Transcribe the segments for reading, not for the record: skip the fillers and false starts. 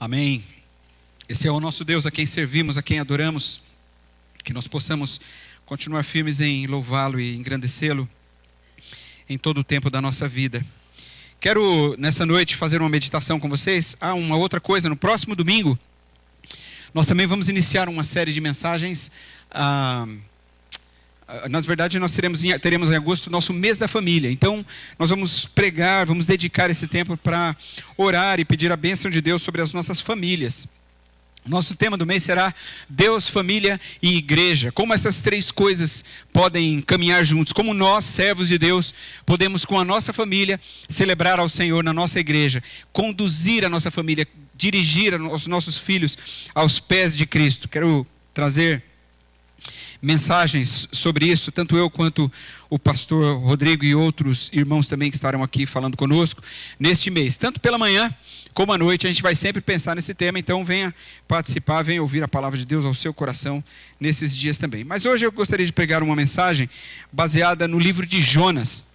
Amém. Esse é o nosso Deus, a quem servimos, a quem adoramos. Que nós possamos continuar firmes em louvá-lo e engrandecê-lo em todo o tempo da nossa vida. Quero, nessa noite, fazer uma meditação com vocês. Uma outra coisa, no próximo domingo, nós também vamos iniciar uma série de mensagens. Na verdade, nós teremos em agosto o nosso mês da família. Então, nós vamos pregar, vamos dedicar esse tempo para orar e pedir a bênção de Deus sobre as nossas famílias. Nosso tema do mês será Deus, família e igreja. Como essas três coisas podem caminhar juntos. Como nós, servos de Deus, podemos com a nossa família celebrar ao Senhor na nossa igreja. Conduzir a nossa família, dirigir os nossos filhos aos pés de Cristo. Quero trazer mensagens sobre isso, tanto eu quanto o pastor Rodrigo e outros irmãos também que estarão aqui falando conosco neste mês. Tanto pela manhã como à noite, a gente vai sempre pensar nesse tema, então venha participar, venha ouvir a palavra de Deus ao seu coração nesses dias também. Mas hoje eu gostaria de pregar uma mensagem baseada no livro de Jonas.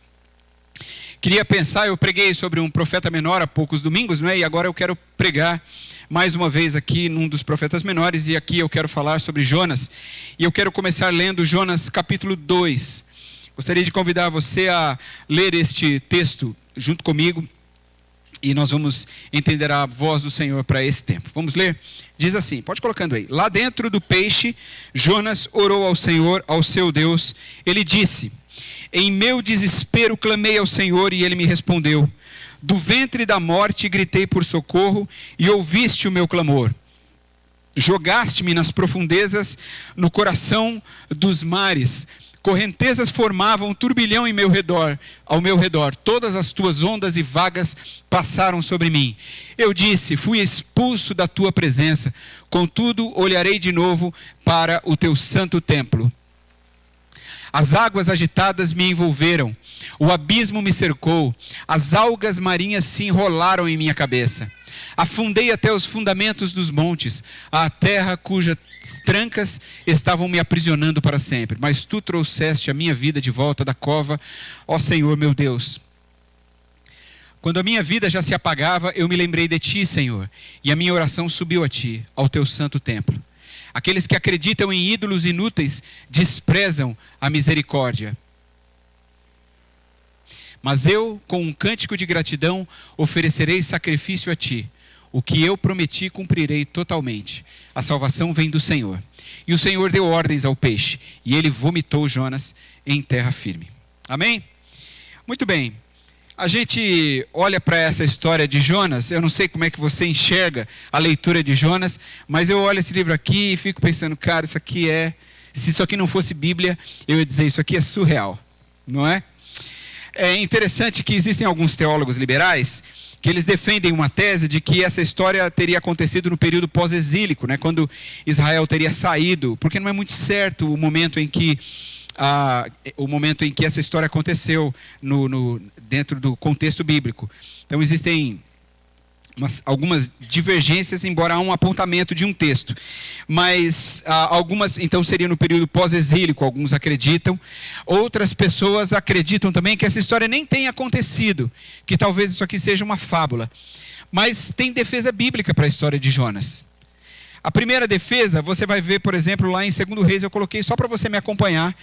Eu preguei sobre um profeta menor há poucos domingos, não é? E agora eu quero pregar mais uma vez aqui num dos profetas menores, e aqui eu quero falar sobre Jonas. E eu quero começar lendo Jonas capítulo 2. Gostaria de convidar você a ler este texto junto comigo, e nós vamos entender a voz do Senhor para esse tempo. Vamos ler? Diz assim, pode colocando aí. Lá dentro do peixe, Jonas orou ao Senhor, ao seu Deus. Ele disse: em meu desespero clamei ao Senhor e ele me respondeu. Do ventre da morte gritei por socorro e ouviste o meu clamor. Jogaste-me nas profundezas, no coração dos mares. Correntezas formavam um turbilhão ao meu redor. Todas as tuas ondas e vagas passaram sobre mim. Eu disse, fui expulso da tua presença. Contudo, olharei de novo para o teu santo templo. As águas agitadas me envolveram. O abismo me cercou. As algas marinhas se enrolaram em minha cabeça. Afundei até os fundamentos dos montes, a terra cujas trancas estavam me aprisionando para sempre. Mas tu trouxeste a minha vida de volta da cova, ó Senhor meu Deus. Quando a minha vida já se apagava, eu me lembrei de ti, Senhor, e a minha oração subiu a ti, ao teu santo templo. Aqueles que acreditam em ídolos inúteis desprezam a misericórdia. Mas eu, com um cântico de gratidão, oferecerei sacrifício a ti. O que eu prometi cumprirei totalmente. A salvação vem do Senhor. E o Senhor deu ordens ao peixe, e ele vomitou Jonas em terra firme. Amém? Muito bem. A gente olha para essa história de Jonas, eu não sei como é que você enxerga a leitura de Jonas, mas eu olho esse livro aqui e fico pensando, cara, se isso aqui não fosse Bíblia, eu ia dizer, isso aqui é surreal, não é? É interessante que existem alguns teólogos liberais que eles defendem uma tese de que essa história teria acontecido no período pós-exílico, né, quando Israel teria saído, porque não é muito certo o momento em que essa história aconteceu dentro do contexto bíblico. Então existem algumas divergências, embora há um apontamento de um texto. Mas algumas, então, seria no período pós-exílico, alguns acreditam. Outras pessoas acreditam também que essa história nem tenha acontecido, que talvez isso aqui seja uma fábula. Mas tem defesa bíblica para a história de Jonas. A primeira defesa, você vai ver, por exemplo, lá em 2 Reis, eu coloquei só para você me acompanhar.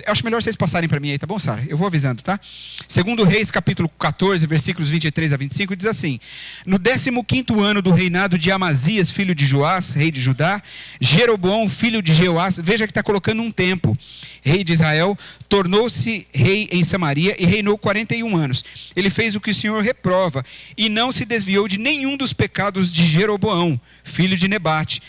Eu acho melhor vocês passarem para mim aí, tá bom, Sara? Eu vou avisando, tá? 2 Reis, capítulo 14, versículos 23 a 25, diz assim: no 15º ano do reinado de Amazias, filho de Joás, rei de Judá, Jeroboão, filho de Jeoás, veja que está colocando um tempo, rei de Israel, tornou-se rei em Samaria e reinou 41 anos. Ele fez o que o Senhor reprova e não se desviou de nenhum dos pecados de Jeroboão, filho de Nebate,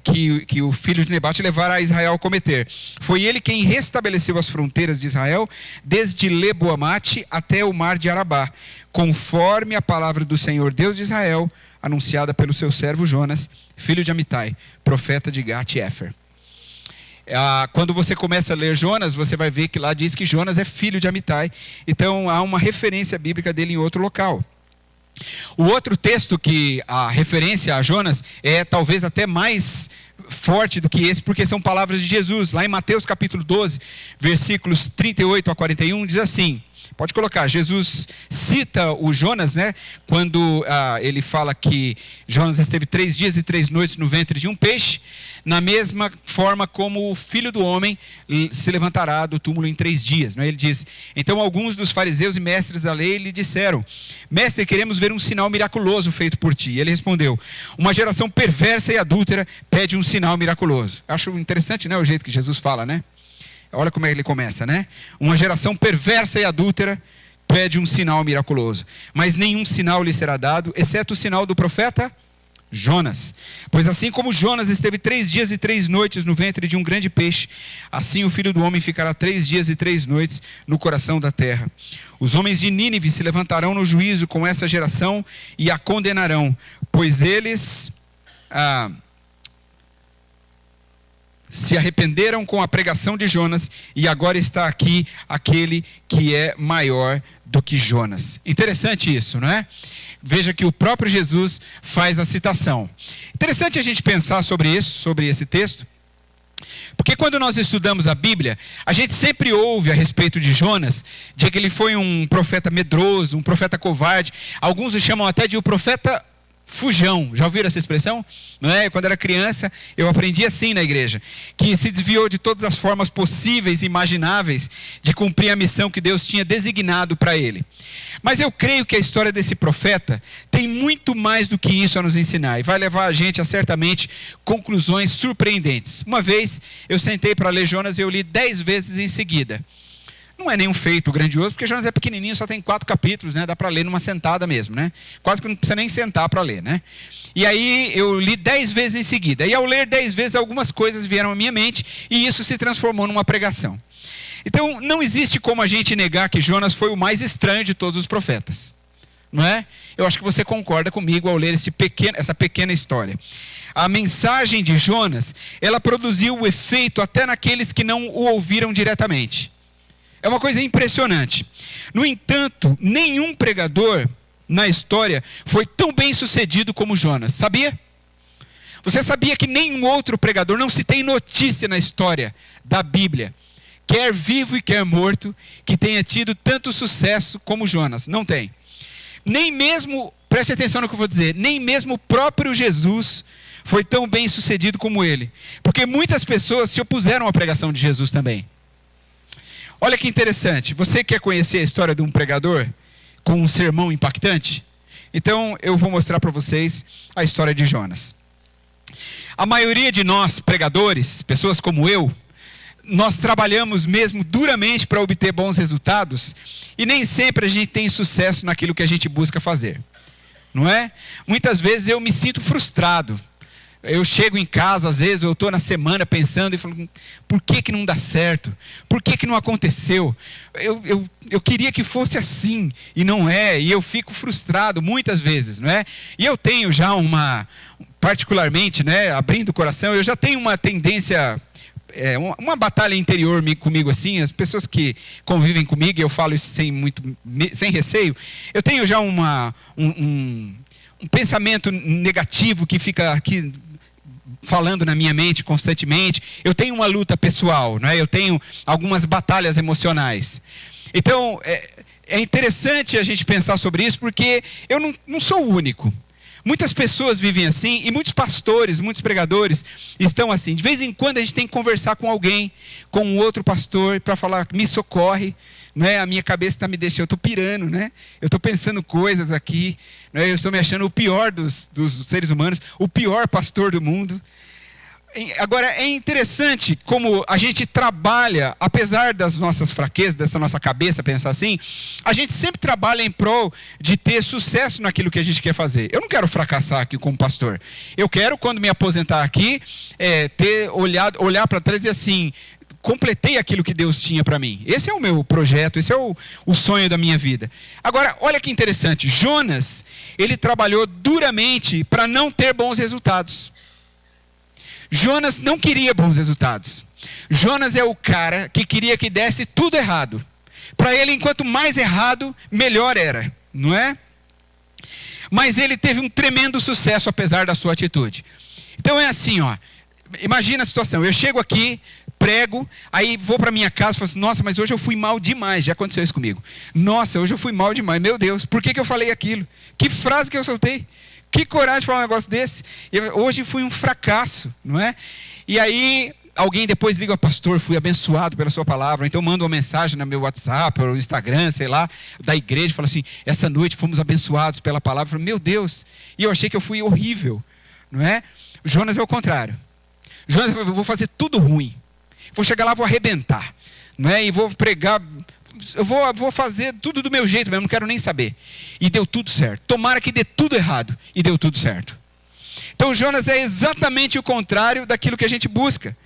que o filho de Nebate levara a Israel a cometer. Foi ele quem restabeleceu as fronteiras de Israel, desde Leboamate até o mar de Arabá, conforme a palavra do Senhor Deus de Israel, anunciada pelo seu servo Jonas, filho de Amitai, profeta de Gat-Hefer. Quando você começa a ler Jonas, você vai ver que lá diz que Jonas é filho de Amitai. Então há uma referência bíblica dele em outro local. O outro texto que a referência a Jonas é talvez até mais forte do que esse, porque são palavras de Jesus. Lá em Mateus capítulo 12, versículos 38 a 41, diz assim: Pode colocar, Jesus cita o Jonas, né? Quando ele fala que Jonas esteve 3 dias e 3 noites no ventre de um peixe, na mesma forma como o Filho do Homem se levantará do túmulo em 3 dias. Né? Ele diz, então alguns dos fariseus e mestres da lei lhe disseram, mestre, queremos ver um sinal miraculoso feito por ti. E ele respondeu, uma geração perversa e adúltera pede um sinal miraculoso. Acho interessante, né, o jeito que Jesus fala, né? Olha como ele começa, né? Uma geração perversa e adúltera pede um sinal miraculoso. Mas nenhum sinal lhe será dado, exceto o sinal do profeta Jonas. Pois assim como Jonas esteve 3 dias e 3 noites no ventre de um grande peixe, assim o Filho do Homem ficará 3 dias e 3 noites no coração da terra. Os homens de Nínive se levantarão no juízo com essa geração e a condenarão, pois eles se arrependeram com a pregação de Jonas, e agora está aqui aquele que é maior do que Jonas. Interessante isso, não é? Veja que o próprio Jesus faz a citação. Interessante a gente pensar sobre isso, sobre esse texto, porque quando nós estudamos a Bíblia, a gente sempre ouve a respeito de Jonas, de que ele foi um profeta medroso, um profeta covarde. Alguns o chamam até de o profeta fujão. Já ouviram essa expressão? Não é? Quando era criança, eu aprendi assim na igreja, que se desviou de todas as formas possíveis e imagináveis de cumprir a missão que Deus tinha designado para ele. Mas eu creio que a história desse profeta tem muito mais do que isso a nos ensinar, e vai levar a gente a certamente conclusões surpreendentes. Uma vez eu sentei para ler Jonas e eu li 10 vezes em seguida. Não é nenhum feito grandioso, porque Jonas é pequenininho, só tem 4 capítulos, né? Dá para ler numa sentada mesmo, né? Quase que não precisa nem sentar para ler, né? E aí eu li 10 vezes em seguida. E ao ler 10 vezes, algumas coisas vieram à minha mente, e isso se transformou numa pregação. Então, não existe como a gente negar que Jonas foi o mais estranho de todos os profetas. Não é? Eu acho que você concorda comigo ao ler essa pequena história. A mensagem de Jonas, ela produziu o efeito até naqueles que não o ouviram diretamente. É uma coisa impressionante. No entanto, nenhum pregador na história foi tão bem sucedido como Jonas. Sabia? Você sabia que nenhum outro pregador, não se tem notícia na história da Bíblia, quer vivo e quer morto, que tenha tido tanto sucesso como Jonas? Não tem. Nem mesmo, preste atenção no que eu vou dizer, nem mesmo o próprio Jesus foi tão bem sucedido como ele. Porque muitas pessoas se opuseram à pregação de Jesus também. Olha que interessante, você quer conhecer a história de um pregador com um sermão impactante? Então eu vou mostrar para vocês a história de Jonas. A maioria de nós pregadores, pessoas como eu, nós trabalhamos mesmo duramente para obter bons resultados, e nem sempre a gente tem sucesso naquilo que a gente busca fazer, não é? Muitas vezes eu me sinto frustrado. Eu chego em casa, às vezes, eu estou na semana pensando e falo, por que não dá certo? Por que não aconteceu? Eu queria que fosse assim, e não é, e eu fico frustrado muitas vezes, não é? E eu tenho já particularmente, né, abrindo o coração, eu já tenho uma tendência, uma batalha interior comigo assim, as pessoas que convivem comigo, e eu falo isso sem receio, eu tenho já um pensamento negativo que fica aqui falando na minha mente constantemente. Eu tenho uma luta pessoal, não é? Eu tenho algumas batalhas emocionais. Então, é interessante a gente pensar sobre isso, porque eu não sou o único. Muitas pessoas vivem assim, e muitos pastores, muitos pregadores estão assim. De vez em quando a gente tem que conversar com alguém, com um outro pastor, para falar, me socorre, né? A minha cabeça está me deixando, eu estou pirando, né? Eu estou pensando coisas aqui, né? Eu estou me achando o pior dos seres humanos, o pior pastor do mundo. Agora, é interessante como a gente trabalha, apesar das nossas fraquezas, dessa nossa cabeça pensar assim, a gente sempre trabalha em prol de ter sucesso naquilo que a gente quer fazer. Eu não quero fracassar aqui como pastor. Eu quero, quando me aposentar aqui, olhar para trás e dizer assim, completei aquilo que Deus tinha para mim. Esse é o meu projeto, esse é o sonho da minha vida. Agora, olha que interessante, Jonas, ele trabalhou duramente para não ter bons resultados. Jonas não queria bons resultados. Jonas é o cara que queria que desse tudo errado. Para ele, enquanto mais errado, melhor era, não é? Mas ele teve um tremendo sucesso apesar da sua atitude. Então é assim, ó. Imagina a situação, eu chego aqui prego, aí vou para minha casa e falo assim, nossa, mas hoje eu fui mal demais. Já aconteceu isso comigo. Nossa, hoje eu fui mal demais. Meu Deus, por que eu falei aquilo? Que frase que eu soltei? Que coragem de falar um negócio desse? Hoje fui um fracasso, não é? E aí alguém depois liga, pastor, fui abençoado pela sua palavra. Então manda uma mensagem no meu WhatsApp ou no Instagram, sei lá, da igreja, fala assim, essa noite fomos abençoados pela palavra. Eu falo, meu Deus, e eu achei que eu fui horrível, não é? Jonas é o contrário. Jonas, eu vou fazer tudo ruim. Vou chegar lá, vou arrebentar, não é? E vou pregar, eu vou fazer tudo do meu jeito mesmo, não quero nem saber. E deu tudo certo. Tomara que dê tudo errado, e deu tudo certo. Então Jonas é exatamente o contrário daquilo que a gente busca.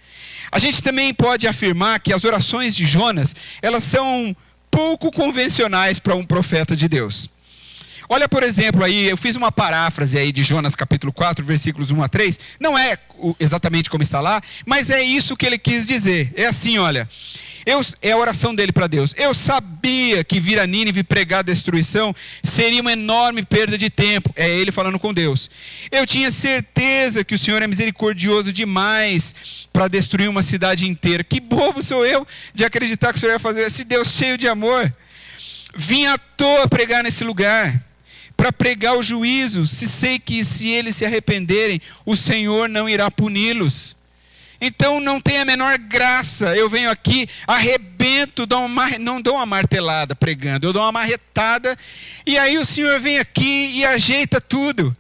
A gente também pode afirmar que as orações de Jonas, elas são pouco convencionais para um profeta de Deus. Olha, por exemplo, aí, eu fiz uma paráfrase aí de Jonas capítulo 4, versículos 1 a 3. Não é exatamente como está lá, mas é isso que ele quis dizer. É assim, olha, é a oração dele para Deus. Eu sabia que vir a Nínive pregar destruição seria uma enorme perda de tempo. É ele falando com Deus. Eu tinha certeza que o Senhor é misericordioso demais para destruir uma cidade inteira. Que bobo sou eu de acreditar que o Senhor ia fazer esse Deus cheio de amor. Vim à toa pregar nesse lugar, para pregar o juízo, se sei que se eles se arrependerem, o Senhor não irá puni-los. Então não tem a menor graça, eu venho aqui, arrebento, não dou uma martelada pregando, eu dou uma marretada, e aí o Senhor vem aqui e ajeita tudo.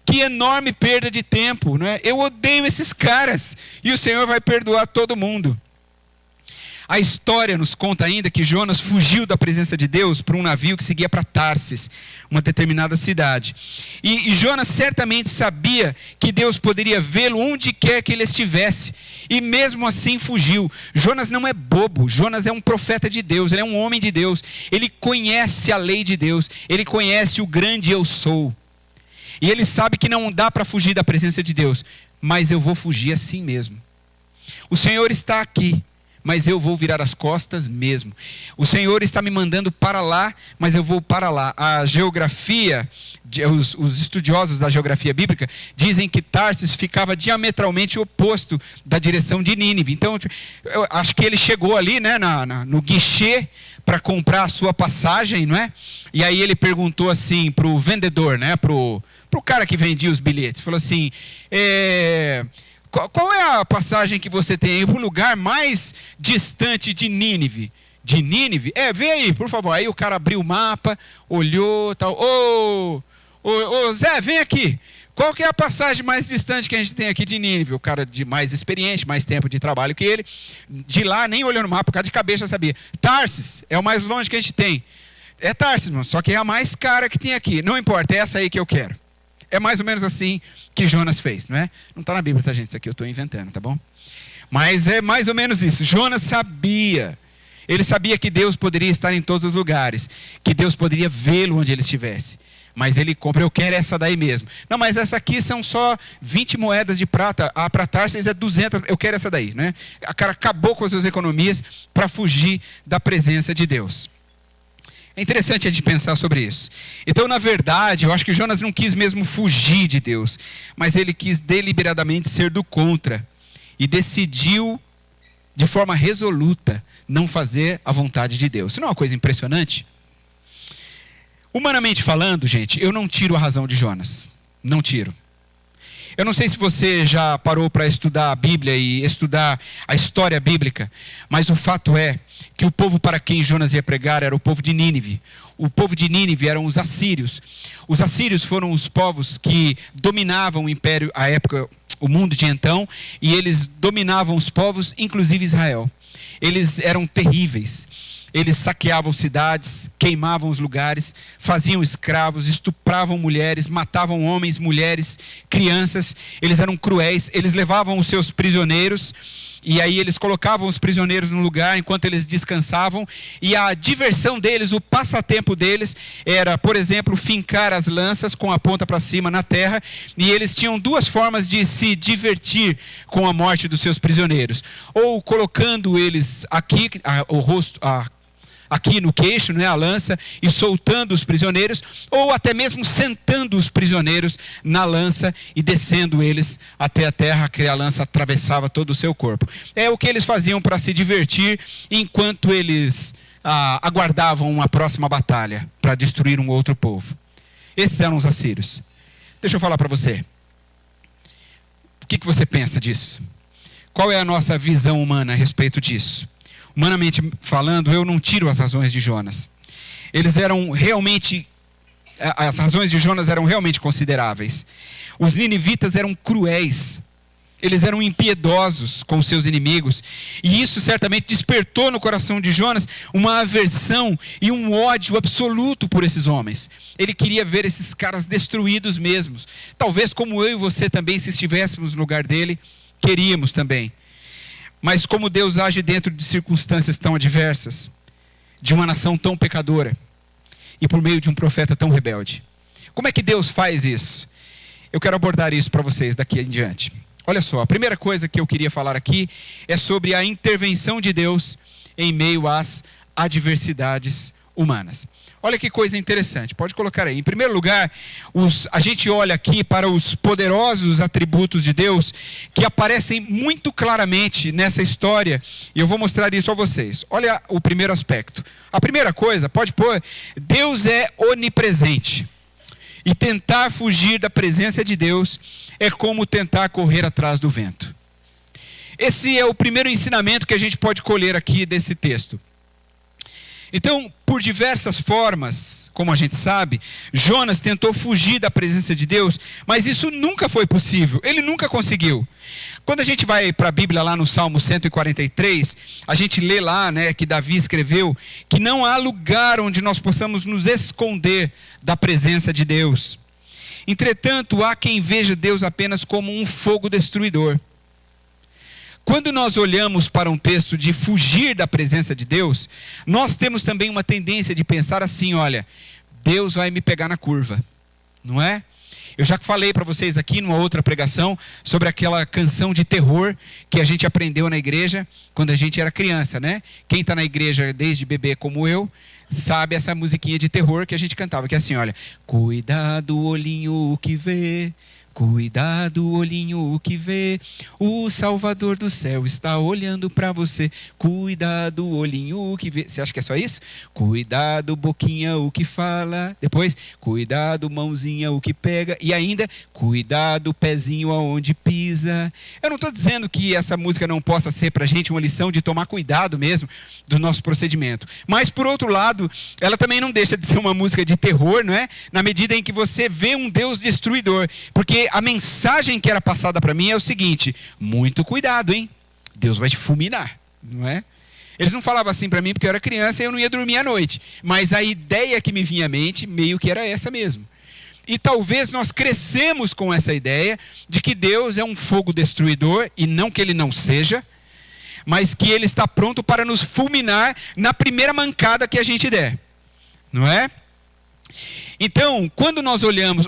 Que enorme perda de tempo, não é? Eu odeio esses caras, e o Senhor vai perdoar todo mundo. A história nos conta ainda que Jonas fugiu da presença de Deus para um navio que seguia para Tarsis, uma determinada cidade. E Jonas certamente sabia que Deus poderia vê-lo onde quer que ele estivesse. E mesmo assim fugiu. Jonas não é bobo. Jonas é um profeta de Deus. Ele é um homem de Deus. Ele conhece a lei de Deus. Ele conhece o grande eu sou. E ele sabe que não dá para fugir da presença de Deus. Mas eu vou fugir assim mesmo. O Senhor está aqui, mas eu vou virar as costas mesmo. O Senhor está me mandando para lá, mas eu vou para lá. A geografia, os estudiosos da geografia bíblica dizem que Tarsis ficava diametralmente oposto da direção de Nínive. Então, eu acho que ele chegou ali, né, no guichê para comprar a sua passagem, não é? E aí ele perguntou assim para o vendedor, né, para o cara que vendia os bilhetes, falou assim, qual é a passagem que você tem aí para o lugar mais distante de Nínive? De Nínive? Vê aí, por favor. Aí o cara abriu o mapa, olhou, tal. Ô, Zé, vem aqui. Qual que é a passagem mais distante que a gente tem aqui de Nínive? O cara de mais experiente, mais tempo de trabalho que ele, de lá nem olhou no mapa, o cara de cabeça sabia. Tarsis é o mais longe que a gente tem. É Tarsis, mano, só que é a mais cara que tem aqui. Não importa, é essa aí que eu quero. É mais ou menos assim que Jonas fez, não é? Não está na Bíblia, tá, gente? Isso aqui eu estou inventando, tá bom? Mas é mais ou menos isso. Jonas sabia. Ele sabia que Deus poderia estar em todos os lugares. Que Deus poderia vê-lo onde ele estivesse. Mas ele compra, eu quero essa daí mesmo. Não, mas essa aqui são só 20 moedas de prata. A para Tarsis é 200, eu quero essa daí, né? O cara acabou com as suas economias para fugir da presença de Deus. É interessante a gente pensar sobre isso. Então, na verdade, eu acho que Jonas não quis mesmo fugir de Deus, mas ele quis deliberadamente ser do contra. E decidiu, de forma resoluta, não fazer a vontade de Deus. Isso não é uma coisa impressionante? Humanamente falando, gente, eu não tiro a razão de Jonas. Não tiro. Eu não sei se você já parou para estudar a Bíblia e estudar a história bíblica, mas o fato é que o povo para quem Jonas ia pregar era o povo de Nínive. O povo de Nínive eram os assírios. Os assírios foram os povos que dominavam o império, à época, o mundo de então, e eles dominavam os povos, inclusive Israel. Eles eram terríveis. Eles saqueavam cidades, queimavam os lugares, faziam escravos, estupravam mulheres, matavam homens, mulheres, crianças. Eles eram cruéis, eles levavam os seus prisioneiros e aí eles colocavam os prisioneiros no lugar enquanto eles descansavam. E a diversão deles, o passatempo deles era, por exemplo, fincar as lanças com a ponta para cima na terra. E eles tinham duas formas de se divertir com a morte dos seus prisioneiros. Ou colocando eles aqui, o rosto, aqui no queixo, a lança, e soltando os prisioneiros, ou até mesmo sentando os prisioneiros na lança e descendo eles até a terra, que a lança atravessava todo o seu corpo. É o que eles faziam para se divertir, enquanto eles aguardavam uma próxima batalha, para destruir um outro povo. Esses eram os assírios. Deixa eu falar para você. O que você pensa disso? Qual é a nossa visão humana a respeito disso? Humanamente falando, eu não tiro as razões de Jonas. As razões de Jonas eram realmente consideráveis. Os ninivitas eram cruéis. Eles eram impiedosos com os seus inimigos. E isso certamente despertou no coração de Jonas uma aversão e um ódio absoluto por esses homens. Ele queria ver esses caras destruídos mesmos. Talvez como eu e você também, se estivéssemos no lugar dele, queríamos também. Mas como Deus age dentro de circunstâncias tão adversas, de uma nação tão pecadora, e por meio de um profeta tão rebelde. Como é que Deus faz isso? Eu quero abordar isso para vocês daqui em diante. Olha só, a primeira coisa que eu queria falar aqui é sobre a intervenção de Deus em meio às adversidades humanas. Olha que coisa interessante, pode colocar aí. Em primeiro lugar, a gente olha aqui para os poderosos atributos de Deus que aparecem muito claramente nessa história, e eu vou mostrar isso a vocês. Olha o primeiro aspecto. A primeira coisa, pode pôr, Deus é onipresente. E tentar fugir da presença de Deus é como tentar correr atrás do vento. Esse é o primeiro ensinamento que a gente pode colher aqui desse texto. Então, por diversas formas, como a gente sabe, Jonas tentou fugir da presença de Deus, mas isso nunca foi possível, ele nunca conseguiu. Quando a gente vai para a Bíblia lá no Salmo 143, a gente lê lá, que Davi escreveu, que não há lugar onde nós possamos nos esconder da presença de Deus. Entretanto, há quem veja Deus apenas como um fogo destruidor. Quando nós olhamos para um texto de fugir da presença de Deus, nós temos também uma tendência de pensar assim, olha, Deus vai me pegar na curva, não é? Eu já falei para vocês aqui numa outra pregação sobre aquela canção de terror que a gente aprendeu na igreja quando a gente era criança, Quem está na igreja desde bebê como eu, sabe essa musiquinha de terror que a gente cantava, que é assim, olha, cuidado olhinho que vê, cuidado olhinho que vê, o Salvador do céu está olhando para você, cuidado olhinho que vê. Você acha que é só isso? Cuidado boquinha o que fala, depois cuidado mãozinha o que pega, e ainda cuidado pezinho aonde pisa. Eu não estou dizendo que essa música não possa ser para a gente uma lição de tomar cuidado mesmo do nosso procedimento, mas por outro lado, ela também não deixa de ser uma música de terror, na medida em que você vê um Deus destruidor, porque a mensagem que era passada para mim é o seguinte, muito cuidado, hein? Deus vai te fulminar, não é? Eles não falavam assim para mim porque eu era criança e eu não ia dormir à noite, mas a ideia que me vinha à mente meio que era essa mesmo. E talvez nós crescemos com essa ideia de que Deus é um fogo destruidor, e não que ele não seja, mas que ele está pronto para nos fulminar na primeira mancada que a gente der, não é? Então, quando nós olhamos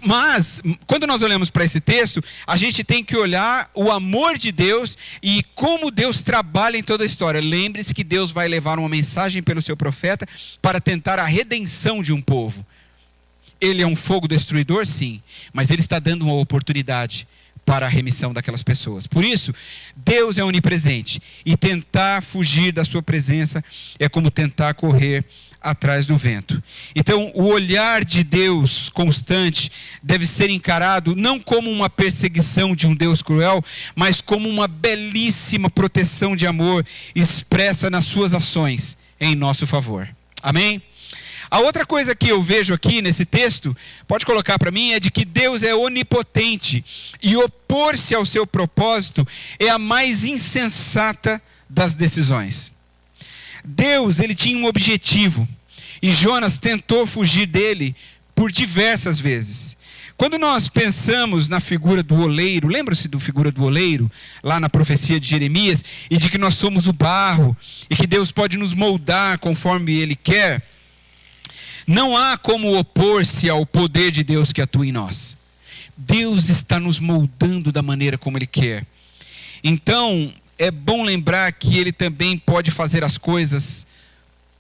para esse texto, a gente tem que olhar o amor de Deus e como Deus trabalha em toda a história. Lembre-se que Deus vai levar uma mensagem pelo seu profeta para tentar a redenção de um povo. Ele é um fogo destruidor, sim, mas ele está dando uma oportunidade para a remissão daquelas pessoas. Por isso, Deus é onipresente, e tentar fugir da sua presença é como tentar correr atrás do vento. Então, o olhar de Deus constante deve ser encarado não como uma perseguição de um Deus cruel, mas como uma belíssima proteção de amor expressa nas suas ações em nosso favor. Amém? A outra coisa que eu vejo aqui nesse texto, pode colocar para mim, é de que Deus é onipotente, e opor-se ao seu propósito é a mais insensata das decisões. Deus, ele tinha um objetivo, e Jonas tentou fugir dele por diversas vezes. Quando nós pensamos na figura do oleiro, lembra-se da figura do oleiro, lá na profecia de Jeremias, e de que nós somos o barro, e que Deus pode nos moldar conforme ele quer, não há como opor-se ao poder de Deus que atua em nós. Deus está nos moldando da maneira como ele quer. Então, é bom lembrar que ele também pode fazer as coisas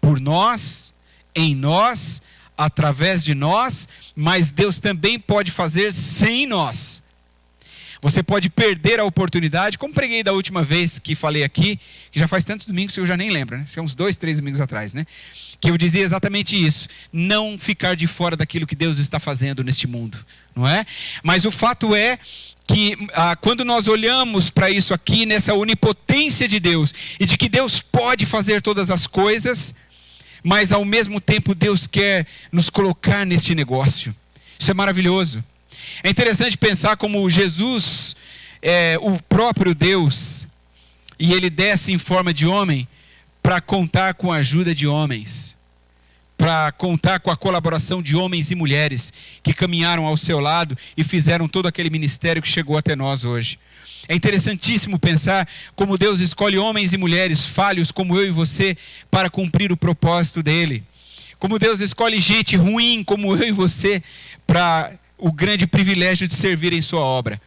por nós, em nós, através de nós, mas Deus também pode fazer sem nós. Você pode perder a oportunidade, como preguei da última vez que falei aqui, que já faz tantos domingos que eu já nem lembro, né? Acho que uns 2, 3 domingos atrás, né? Que eu dizia exatamente isso, não ficar de fora daquilo que Deus está fazendo neste mundo, não é? Mas o fato é que quando nós olhamos para isso aqui, nessa onipotência de Deus, e de que Deus pode fazer todas as coisas, mas ao mesmo tempo Deus quer nos colocar neste negócio. Isso é maravilhoso. É interessante pensar como Jesus é o próprio Deus, e ele desce em forma de homem para contar com a ajuda de homens, para contar com a colaboração de homens e mulheres que caminharam ao seu lado e fizeram todo aquele ministério que chegou até nós hoje. É interessantíssimo pensar como Deus escolhe homens e mulheres falhos como eu e você para cumprir o propósito dele. Como Deus escolhe gente ruim como eu e você para o grande privilégio de servir em sua obra.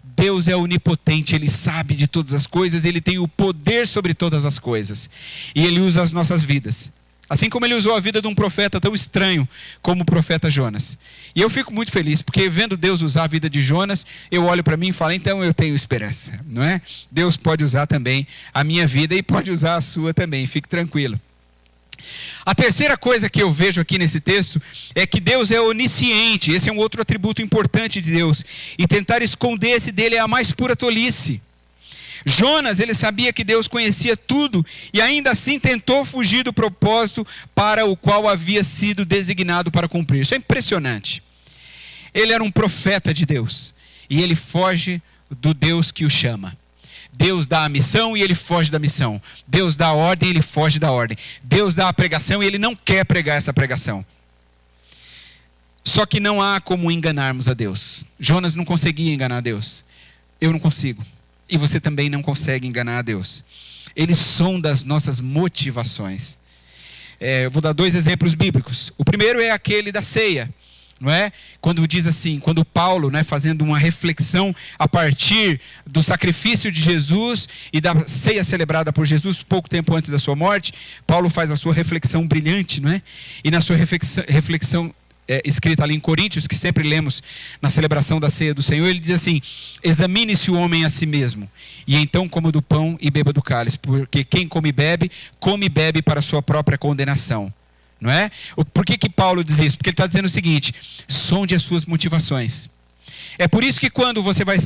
Deus é onipotente, Ele sabe de todas as coisas, Ele tem o poder sobre todas as coisas. E Ele usa as nossas vidas. Assim como Ele usou a vida de um profeta tão estranho como o profeta Jonas. E eu fico muito feliz, porque vendo Deus usar a vida de Jonas, eu olho para mim e falo, então eu tenho esperança, não é? Deus pode usar também a minha vida e pode usar a sua também, fique tranquilo. A terceira coisa que eu vejo aqui nesse texto é que Deus é onisciente. Esse é um outro atributo importante de Deus. E tentar esconder-se dele é a mais pura tolice. Jonas, ele sabia que Deus conhecia tudo e ainda assim tentou fugir do propósito para o qual havia sido designado para cumprir. Isso é impressionante. Ele era um profeta de Deus e ele foge do Deus que o chama. Deus dá a missão e ele foge da missão. Deus dá a ordem e ele foge da ordem. Deus dá a pregação e ele não quer pregar essa pregação. Só que não há como enganarmos a Deus. Jonas não conseguia enganar a Deus. Eu não consigo. E você também não consegue enganar a Deus. Ele sonda as nossas motivações. Eu vou dar 2 exemplos bíblicos. O primeiro é aquele da ceia. Não é? Quando diz assim, quando Paulo, né, fazendo uma reflexão a partir do sacrifício de Jesus e da ceia celebrada por Jesus pouco tempo antes da sua morte, Paulo faz a sua reflexão brilhante, não é? E na sua reflexão escrita ali em Coríntios, que sempre lemos na celebração da ceia do Senhor, ele diz assim: examine-se o homem a si mesmo, e então coma do pão e beba do cálice, porque quem come e bebe para a sua própria condenação. Não é? Por que Paulo diz isso? Porque ele está dizendo o seguinte: sonde as suas motivações. É por isso que quando você vai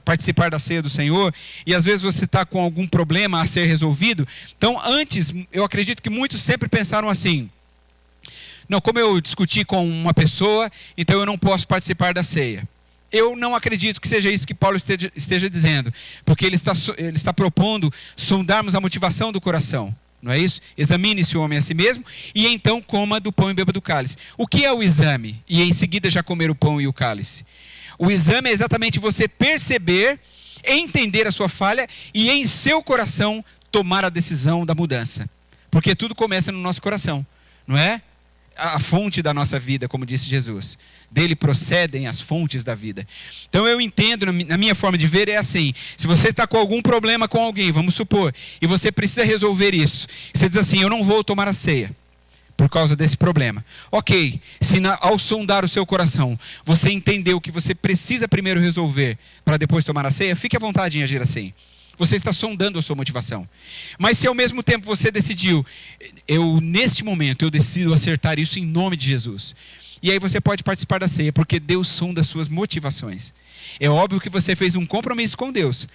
participar da ceia do Senhor, e às vezes você está com algum problema a ser resolvido, então antes, eu acredito que muitos sempre pensaram assim: não, como eu discuti com uma pessoa, então eu não posso participar da ceia. Eu não acredito que seja isso que Paulo esteja dizendo, porque ele está propondo sondarmos a motivação do coração. Não é isso? Examine-se o homem a si mesmo e então coma do pão e beba do cálice. O que é o exame? E em seguida já comer o pão e o cálice. O exame é exatamente você perceber, entender a sua falha e em seu coração tomar a decisão da mudança. Porque tudo começa no nosso coração, não é? A fonte da nossa vida, como disse Jesus. Dele procedem as fontes da vida. Então eu entendo, na minha forma de ver, é assim: se você está com algum problema com alguém, vamos supor, e você precisa resolver isso, você diz assim: eu não vou tomar a ceia por causa desse problema. Ok, se ao sondar o seu coração, você entendeu que você precisa primeiro resolver para depois tomar a ceia, fique à vontade em agir assim. Você está sondando a sua motivação. Mas se ao mesmo tempo você decidiu, neste momento eu decido acertar isso em nome de Jesus, e aí você pode participar da ceia, porque Deus sonda as suas motivações. É óbvio que você fez um compromisso com Deus.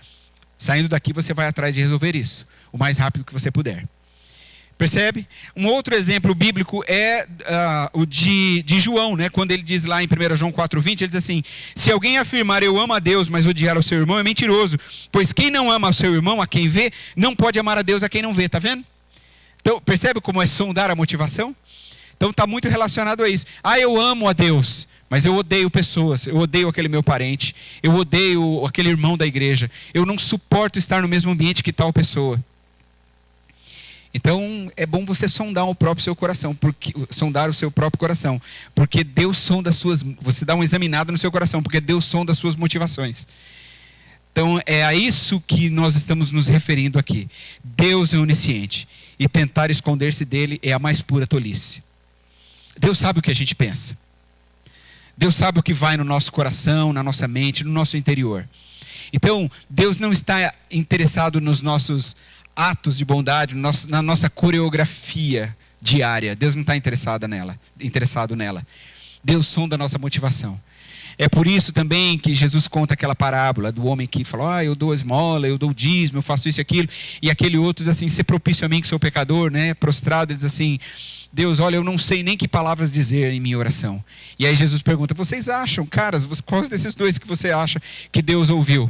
Saindo daqui você vai atrás de resolver isso, o mais rápido que você puder. Percebe? Um outro exemplo bíblico é o de João, né? Quando ele diz lá em 1 João 4,20, ele diz assim: se alguém afirmar eu amo a Deus, mas odiar o seu irmão, é mentiroso, pois quem não ama o seu irmão, a quem vê, não pode amar a Deus a quem não vê, está vendo? Então, percebe como é sondar a motivação? Então está muito relacionado a isso. Eu amo a Deus, mas eu odeio pessoas, eu odeio aquele meu parente, eu odeio aquele irmão da igreja, eu não suporto estar no mesmo ambiente que tal pessoa. Então é bom você sondar sondar o seu próprio coração, porque Deus sonda você dá uma examinada no seu coração, porque Deus sonda as suas motivações. Então é a isso que nós estamos nos referindo aqui. Deus é onisciente e tentar esconder-se dele é a mais pura tolice. Deus sabe o que a gente pensa. Deus sabe o que vai no nosso coração, na nossa mente, no nosso interior. Então, Deus não está interessado nos nossos atos de bondade, na nossa coreografia diária. Deus não está interessado nela. Deus sonda a nossa motivação. É por isso também que Jesus conta aquela parábola do homem que falou: eu dou esmola, eu dou dízimo, eu faço isso e aquilo. E aquele outro diz assim: ser propício a mim que sou pecador, né? Prostrado, ele diz assim: Deus, olha, eu não sei nem que palavras dizer em minha oração. E aí Jesus pergunta: vocês acham, caras, quais desses dois que você acha que Deus ouviu?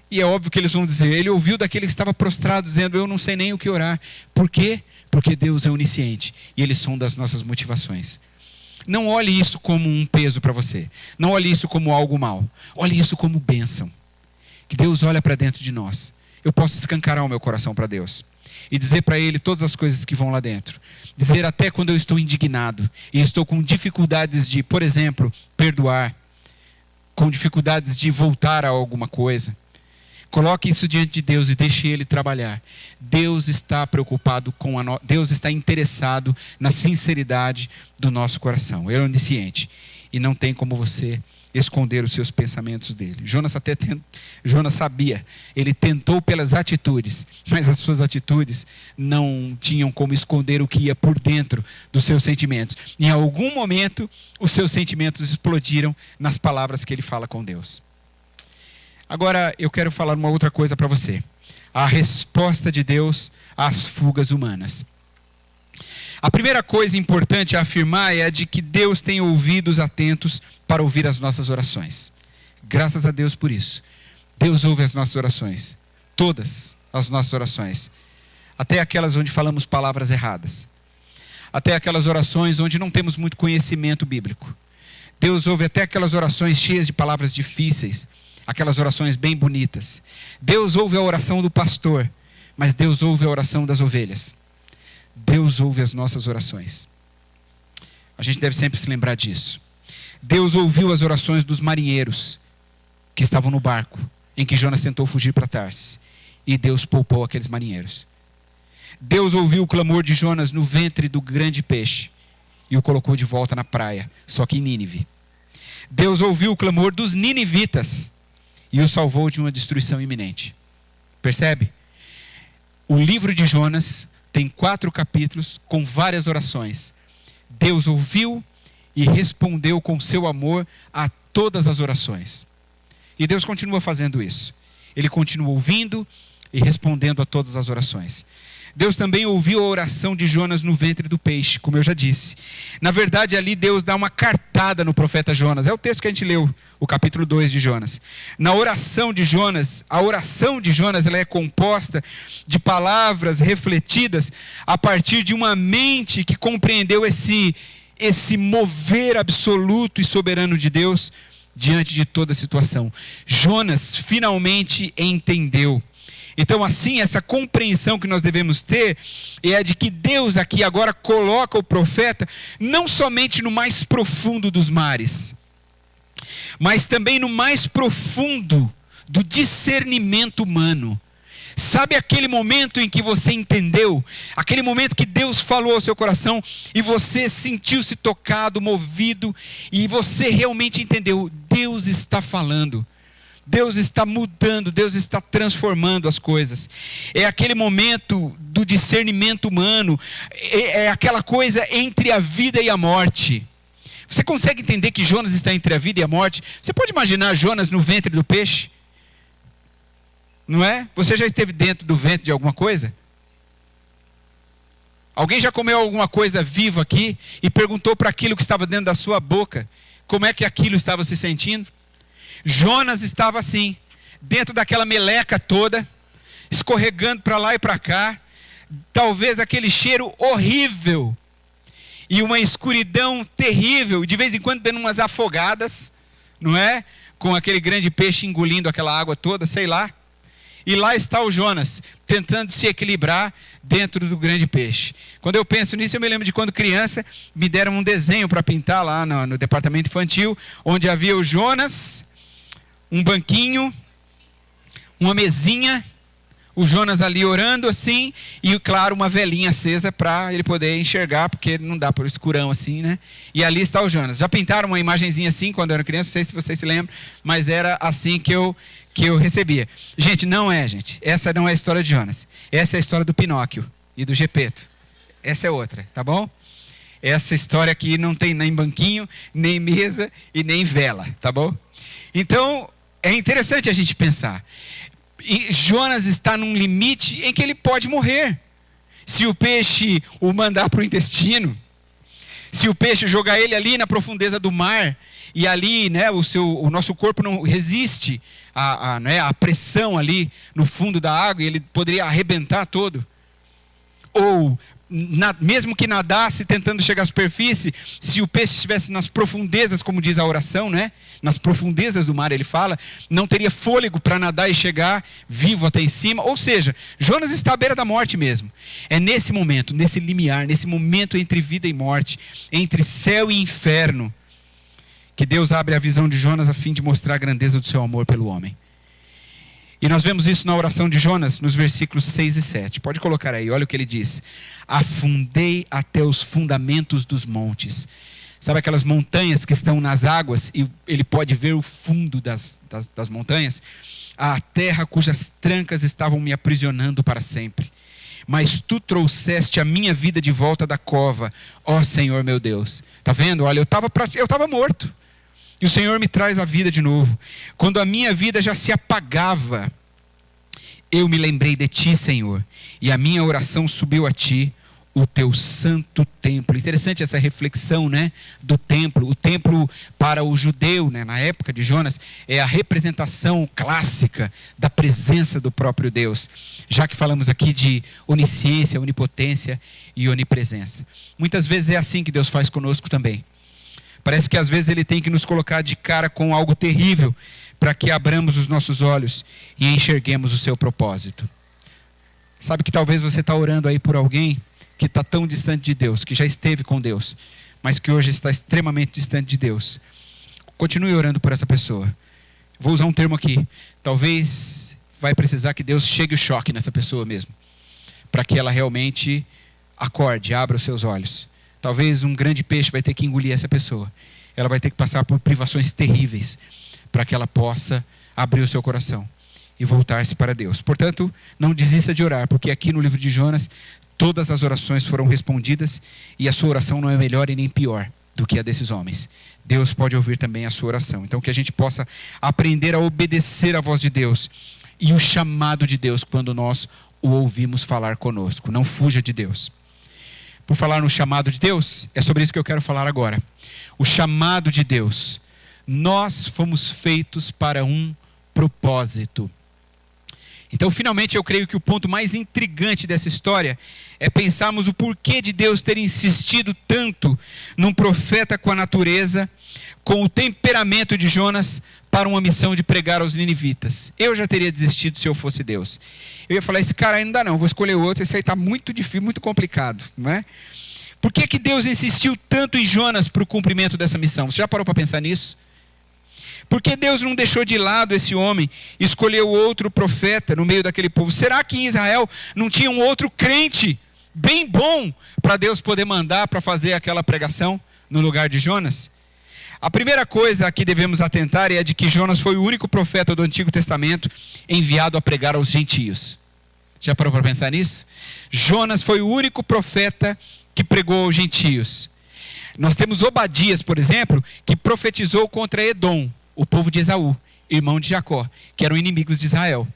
E é óbvio que eles vão dizer: ele ouviu daquele que estava prostrado, dizendo: eu não sei nem o que orar. Por quê? Porque Deus é onisciente e Ele sonda as nossas motivações. Não olhe isso como um peso para você. Não olhe isso como algo mal. Olhe isso como bênção. Que Deus olha para dentro de nós. Eu posso escancarar o meu coração para Deus e dizer para Ele todas as coisas que vão lá dentro. Dizer até quando eu estou indignado e estou com dificuldades de, por exemplo, perdoar. Com dificuldades de voltar a alguma coisa. Coloque isso diante de Deus e deixe Ele trabalhar. Deus está preocupado Deus está interessado na sinceridade do nosso coração. Ele é onisciente e não tem como você esconder os seus pensamentos dele. Jonas sabia, ele tentou pelas atitudes, mas as suas atitudes não tinham como esconder o que ia por dentro dos seus sentimentos. Em algum momento, os seus sentimentos explodiram nas palavras que ele fala com Deus. Agora eu quero falar uma outra coisa para você. A resposta de Deus às fugas humanas. A primeira coisa importante a afirmar é a de que Deus tem ouvidos atentos para ouvir as nossas orações. Graças a Deus por isso. Deus ouve as nossas orações. Todas as nossas orações. Até aquelas onde falamos palavras erradas. Até aquelas orações onde não temos muito conhecimento bíblico. Deus ouve até aquelas orações cheias de palavras difíceis. Aquelas orações bem bonitas. Deus ouve a oração do pastor, mas Deus ouve a oração das ovelhas. Deus ouve as nossas orações. A gente deve sempre se lembrar disso. Deus ouviu as orações dos marinheiros que estavam no barco em que Jonas tentou fugir para Tarsis. E Deus poupou aqueles marinheiros. Deus ouviu o clamor de Jonas no ventre do grande peixe e o colocou de volta na praia, só que em Nínive. Deus ouviu o clamor dos ninivitas e o salvou de uma destruição iminente. Percebe? O livro de Jonas tem 4 capítulos com várias orações. Deus ouviu e respondeu com seu amor a todas as orações. E Deus continua fazendo isso. Ele continua ouvindo e respondendo a todas as orações. Deus também ouviu a oração de Jonas no ventre do peixe, como eu já disse. Na verdade, ali Deus dá uma cartada no profeta Jonas. É o texto que a gente leu, o capítulo 2 de Jonas. Na oração de Jonas, a oração de Jonas ela é composta de palavras refletidas a partir de uma mente que compreendeu esse mover absoluto e soberano de Deus diante de toda a situação. Jonas finalmente entendeu. Então, assim, essa compreensão que nós devemos ter é a de que Deus aqui agora coloca o profeta não somente no mais profundo dos mares, mas também no mais profundo do discernimento humano. Sabe aquele momento em que você entendeu? Aquele momento que Deus falou ao seu coração e você sentiu-se tocado, movido, e você realmente entendeu, Deus está falando. Deus está mudando, Deus está transformando as coisas. É aquele momento do discernimento humano, é aquela coisa entre a vida e a morte. Você consegue entender que Jonas está entre a vida e a morte? Você pode imaginar Jonas no ventre do peixe? Não é? Você já esteve dentro do ventre de alguma coisa? Alguém já comeu alguma coisa viva aqui e perguntou para aquilo que estava dentro da sua boca como é que aquilo estava se sentindo? Jonas estava assim, dentro daquela meleca toda, escorregando para lá e para cá, talvez aquele cheiro horrível, e uma escuridão terrível, de vez em quando dando umas afogadas, não é? Com aquele grande peixe engolindo aquela água toda, sei lá. E lá está o Jonas, tentando se equilibrar dentro do grande peixe. Quando eu penso nisso, eu me lembro de quando criança, me deram um desenho para pintar lá no departamento infantil, onde havia o Jonas, um banquinho, uma mesinha, o Jonas ali orando assim, e claro, uma velinha acesa para ele poder enxergar, porque não dá para o escurão assim, né? E ali está o Jonas. Já pintaram uma imagenzinha assim quando eu era criança, não sei se vocês se lembram, mas era assim que eu recebia. Gente, não é, gente. Essa não é a história de Jonas. Essa é a história do Pinóquio e do Gepeto. Essa é outra, tá bom? Essa história aqui não tem nem banquinho, nem mesa e nem vela, tá bom? Então, é interessante a gente pensar. E Jonas está num limite em que ele pode morrer. Se o peixe o mandar para o intestino, se o peixe jogar ele ali na profundeza do mar, e ali, né, o nosso corpo não resiste à pressão ali no fundo da água, e ele poderia arrebentar todo. Ou, mesmo que nadasse tentando chegar à superfície, se o peixe estivesse nas profundezas, como diz a oração, né? Nas profundezas do mar ele fala, não teria fôlego para nadar e chegar vivo até em cima. Ou seja, Jonas está à beira da morte mesmo. É nesse momento, nesse limiar, nesse momento entre vida e morte, entre céu e inferno, que Deus abre a visão de Jonas a fim de mostrar a grandeza do seu amor pelo homem. E nós vemos isso na oração de Jonas, nos versículos 6 e 7. Pode colocar aí, olha o que ele diz. Afundei até os fundamentos dos montes. Sabe aquelas montanhas que estão nas águas e ele pode ver o fundo das montanhas? A terra cujas trancas estavam me aprisionando para sempre. Mas tu trouxeste a minha vida de volta da cova, ó Senhor meu Deus. Está vendo? Olha, eu estava morto. E o Senhor me traz a vida de novo. Quando a minha vida já se apagava, eu me lembrei de ti, Senhor. E a minha oração subiu a ti, o teu santo templo. Interessante essa reflexão, né, do templo. O templo para o judeu, né, na época de Jonas, é a representação clássica da presença do próprio Deus. Já que falamos aqui de onisciência, onipotência e onipresença. Muitas vezes é assim que Deus faz conosco também. Parece que às vezes Ele tem que nos colocar de cara com algo terrível para que abramos os nossos olhos e enxerguemos o seu propósito. Sabe que talvez você está orando aí por alguém que está tão distante de Deus, que já esteve com Deus, mas que hoje está extremamente distante de Deus. Continue orando por essa pessoa. Vou usar um termo aqui. Talvez vai precisar que Deus chegue o choque nessa pessoa mesmo, para que ela realmente acorde, abra os seus olhos. Talvez um grande peixe vai ter que engolir essa pessoa. Ela vai ter que passar por privações terríveis para que ela possa abrir o seu coração e voltar-se para Deus. Portanto, não desista de orar, porque aqui no livro de Jonas, todas as orações foram respondidas e a sua oração não é melhor e nem pior do que a desses homens. Deus pode ouvir também a sua oração. Então, que a gente possa aprender a obedecer à voz de Deus e o chamado de Deus quando nós o ouvimos falar conosco. Não fuja de Deus. Por falar no chamado de Deus, é sobre isso que eu quero falar agora. O chamado de Deus. Nós fomos feitos para um propósito. Então, finalmente, eu creio que o ponto mais intrigante dessa história é pensarmos o porquê de Deus ter insistido tanto num profeta com a natureza, com o temperamento de Jonas, para uma missão de pregar aos ninivitas. Eu já teria desistido se eu fosse Deus. Eu ia falar, esse cara aí não dá não, vou escolher outro, esse aí está muito difícil, muito complicado, não é? Por que Deus insistiu tanto em Jonas para o cumprimento dessa missão? Você já parou para pensar nisso? Por que Deus não deixou de lado esse homem e escolheu outro profeta no meio daquele povo? Será que em Israel não tinha um outro crente bem bom para Deus poder mandar para fazer aquela pregação no lugar de Jonas? A primeira coisa a que devemos atentar é a de que Jonas foi o único profeta do Antigo Testamento enviado a pregar aos gentios. Já parou para pensar nisso? Jonas foi o único profeta que pregou aos gentios. Nós temos Obadias, por exemplo, que profetizou contra Edom, o povo de Esaú, irmão de Jacó, que eram inimigos de Israel,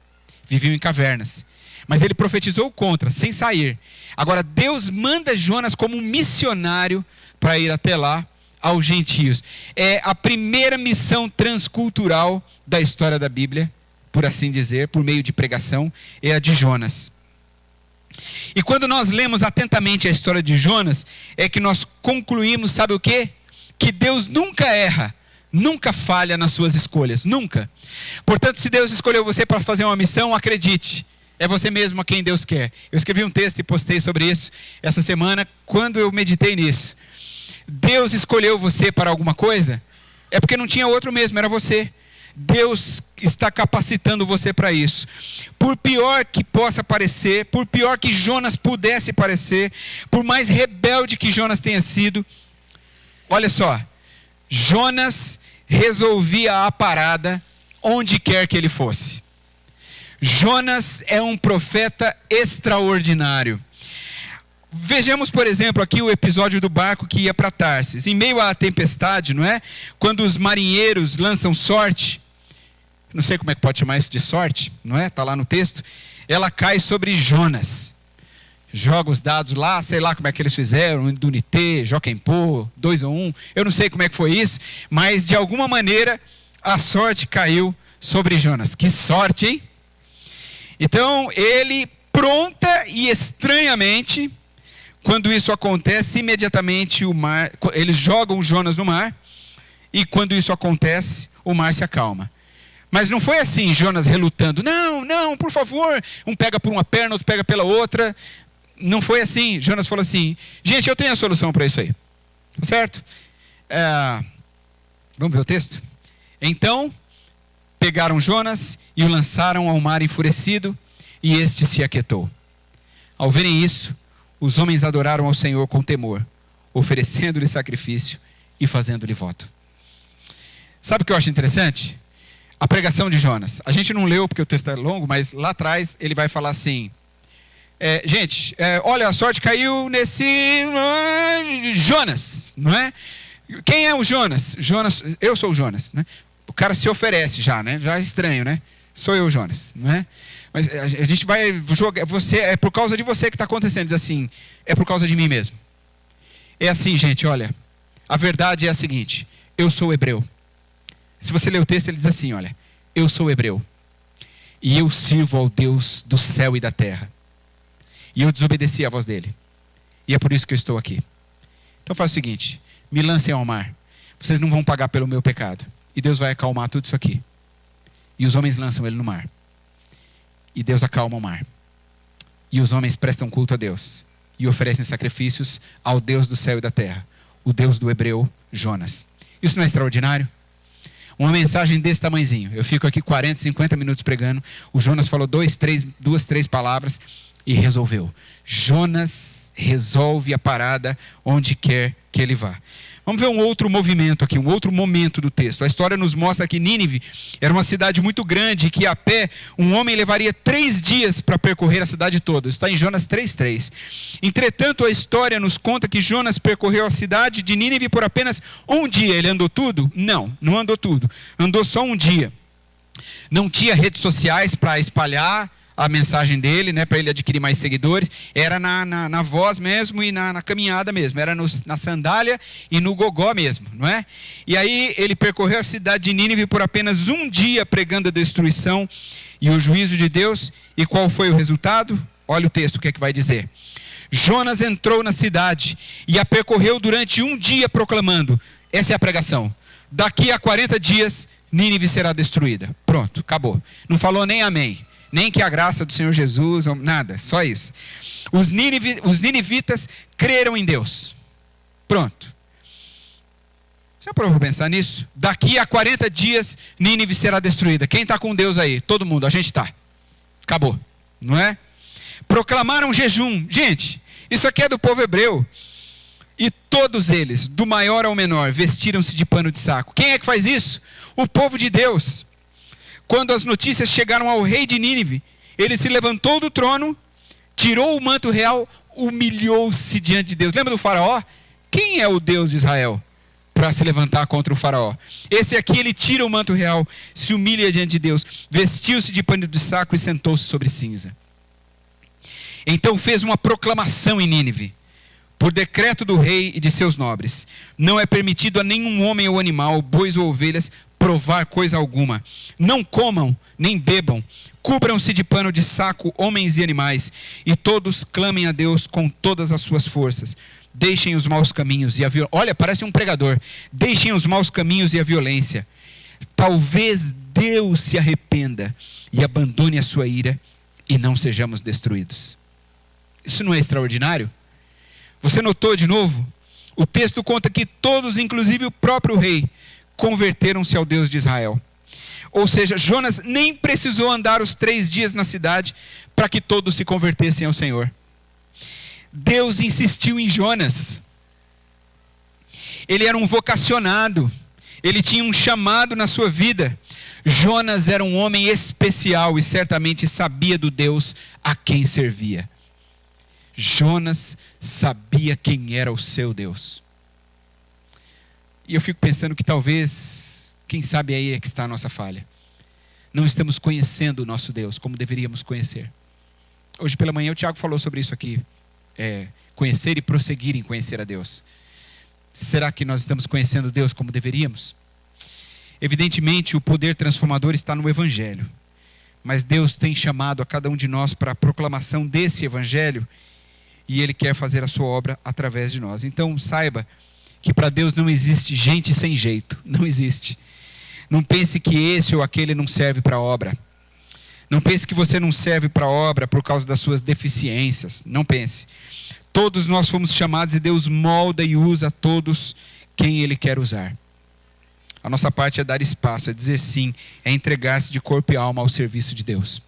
viviam em cavernas. Mas ele profetizou contra, sem sair. Agora Deus manda Jonas como um missionário para ir até lá, aos gentios. É a primeira missão transcultural da história da Bíblia, por assim dizer, por meio de pregação, é a de Jonas. E quando nós lemos atentamente a história de Jonas, é que nós concluímos, sabe o quê? Que Deus nunca erra, nunca falha nas suas escolhas, nunca. Portanto, se Deus escolheu você para fazer uma missão, acredite, é você mesmo a quem Deus quer. Eu escrevi um texto e postei sobre isso essa semana, quando eu meditei nisso. Deus escolheu você para alguma coisa, é porque não tinha outro mesmo, era você. Deus está capacitando você para isso. Por pior que possa parecer, por pior que Jonas pudesse parecer, por mais rebelde que Jonas tenha sido, olha só, Jonas resolvia a parada onde quer que ele fosse. Jonas é um profeta extraordinário. Vejamos, por exemplo, aqui o episódio do barco que ia para Tarsis. Em meio à tempestade, não é? Quando os marinheiros lançam sorte, não sei como é que pode chamar isso de sorte, não é? Está lá no texto. Ela cai sobre Jonas. Joga os dados lá, sei lá como é que eles fizeram, Dunité, Joquempô, 2 ou 1, eu não sei como é que foi isso, mas de alguma maneira a sorte caiu sobre Jonas. Que sorte, hein? Então ele, pronta e estranhamente, quando isso acontece, imediatamente o mar, eles jogam Jonas no mar, e quando isso acontece, o mar se acalma. Mas não foi assim, Jonas relutando, não, por favor, um pega por uma perna, outro pega pela outra. Não foi assim. Jonas falou assim, gente, eu tenho a solução para isso aí, certo? Vamos ver o texto? Então, pegaram Jonas e o lançaram ao mar enfurecido, e este se aquietou. Ao verem isso, os homens adoraram ao Senhor com temor, oferecendo-lhe sacrifício e fazendo-lhe voto. Sabe o que eu acho interessante? A pregação de Jonas. A gente não leu porque o texto é longo, mas lá atrás ele vai falar assim, gente, olha, a sorte caiu nesse Jonas, não é? Quem é o Jonas? Jonas, eu sou o Jonas, né? O cara se oferece já, né? Já é estranho, né? Sou eu, Jonas, não é? Mas a gente vai jogar, é por causa de você que está acontecendo. Diz assim, é por causa de mim mesmo. É assim, gente, olha, a verdade é a seguinte, eu sou hebreu. Se você ler o texto, ele diz assim, olha, eu sou hebreu, e eu sirvo ao Deus do céu e da terra, e eu desobedeci à voz dele, e é por isso que eu estou aqui. Então faz o seguinte, me lancem ao mar, vocês não vão pagar pelo meu pecado, e Deus vai acalmar tudo isso aqui. E os homens lançam ele no mar, e Deus acalma o mar, e os homens prestam culto a Deus, e oferecem sacrifícios ao Deus do céu e da terra, o Deus do hebreu Jonas. Isso não é extraordinário? Uma mensagem desse tamanhozinho, eu fico aqui 40, 50 minutos pregando, o Jonas falou 2, 3 palavras e resolveu. Jonas resolve a parada onde quer que ele vá. Vamos ver um outro movimento aqui, um outro momento do texto. A história nos mostra que Nínive era uma cidade muito grande, que a pé um homem levaria 3 dias para percorrer a cidade toda. Isso está em Jonas 3:3. Entretanto, a história nos conta que Jonas percorreu a cidade de Nínive por apenas um dia. Ele andou tudo? Não andou tudo. Andou só um dia. Não tinha redes sociais para espalhar a mensagem dele, né, para ele adquirir mais seguidores. Era na voz mesmo e na caminhada mesmo. Era na sandália e no gogó mesmo, não é? E aí ele percorreu a cidade de Nínive por apenas um dia, pregando a destruição e o juízo de Deus. E qual foi o resultado? Olha o texto, o que é que vai dizer. Jonas entrou na cidade e a percorreu durante um dia proclamando. Essa é a pregação. Daqui a 40 dias, Nínive será destruída. Pronto, acabou. Não falou nem amém. Nem que a graça do Senhor Jesus, nada, só isso. Os ninivitas creram em Deus. Pronto. Você já parou para pensar nisso? Daqui a 40 dias, Nínive será destruída. Quem está com Deus aí? Todo mundo, a gente está. Acabou, não é? Proclamaram jejum. Gente, isso aqui é do povo hebreu. E todos eles, do maior ao menor, vestiram-se de pano de saco. Quem é que faz isso? O povo de Deus. Quando as notícias chegaram ao rei de Nínive, ele se levantou do trono, tirou o manto real, humilhou-se diante de Deus. Lembra do faraó? Quem é o Deus de Israel para se levantar contra o faraó? Esse aqui, ele tira o manto real, se humilha diante de Deus, vestiu-se de pano de saco e sentou-se sobre cinza. Então fez uma proclamação em Nínive, por decreto do rei e de seus nobres: não é permitido a nenhum homem ou animal, bois ou ovelhas, provar coisa alguma. Não comam, nem bebam. Cubram-se de pano de saco homens e animais, e todos clamem a Deus com todas as suas forças. Deixem os maus caminhos e a violência. Olha, parece um pregador. Deixem os maus caminhos e a violência. Talvez Deus se arrependa e abandone a sua ira, e não sejamos destruídos. Isso não é extraordinário? Você notou de novo? O texto conta que todos, inclusive o próprio rei, converteram-se ao Deus de Israel. Ou seja, Jonas nem precisou andar os 3 dias na cidade para que todos se convertessem ao Senhor. Deus insistiu em Jonas. Ele era um vocacionado. Ele tinha um chamado na sua vida. Jonas era um homem especial e certamente sabia do Deus a quem servia. Jonas sabia quem era o seu Deus. E eu fico pensando que talvez, quem sabe aí é que está a nossa falha. Não estamos conhecendo o nosso Deus como deveríamos conhecer. Hoje pela manhã o Tiago falou sobre isso aqui. Conhecer e prosseguir em conhecer a Deus. Será que nós estamos conhecendo Deus como deveríamos? Evidentemente o poder transformador está no Evangelho. Mas Deus tem chamado a cada um de nós para a proclamação desse Evangelho. E Ele quer fazer a sua obra através de nós. Então saiba que para Deus não existe gente sem jeito. Não existe. Não pense que esse ou aquele não serve para a obra. Não pense que você não serve para a obra por causa das suas deficiências. Não pense. Todos nós fomos chamados e Deus molda e usa todos quem Ele quer usar. A nossa parte é dar espaço, é dizer sim, é entregar-se de corpo e alma ao serviço de Deus.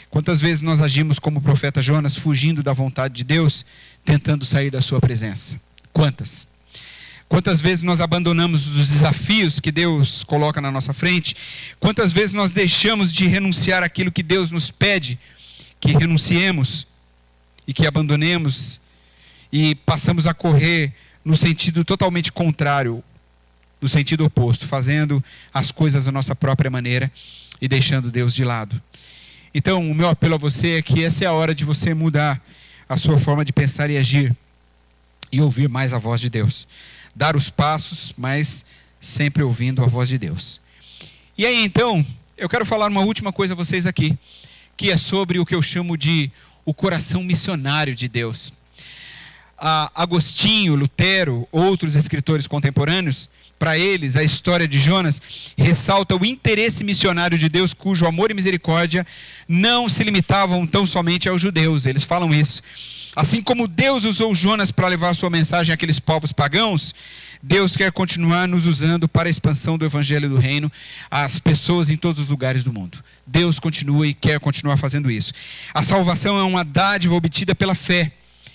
Quantas vezes nós agimos como o profeta Jonas, fugindo da vontade de Deus, tentando sair da sua presença? Quantas? Quantas vezes nós abandonamos os desafios que Deus coloca na nossa frente? Quantas vezes nós deixamos de renunciar àquilo que Deus nos pede que renunciemos e que abandonemos e passamos a correr no sentido totalmente contrário, no sentido oposto, fazendo as coisas da nossa própria maneira e deixando Deus de lado? Então, o meu apelo a você é que essa é a hora de você mudar a sua forma de pensar e agir e ouvir mais a voz de Deus. Dar os passos, mas sempre ouvindo a voz de Deus. E aí então, eu quero falar uma última coisa a vocês aqui, que é sobre o que eu chamo de o coração missionário de Deus. Agostinho, Lutero, outros escritores contemporâneos, para eles a história de Jonas ressalta o interesse missionário de Deus, cujo amor e misericórdia não se limitavam tão somente aos judeus. Eles falam isso. Assim como Deus usou Jonas para levar sua mensagem àqueles povos pagãos, Deus quer continuar nos usando para a expansão do evangelho do reino às pessoas em todos os lugares do mundo. Deus continua e quer continuar fazendo isso. A salvação é uma dádiva obtida pela fé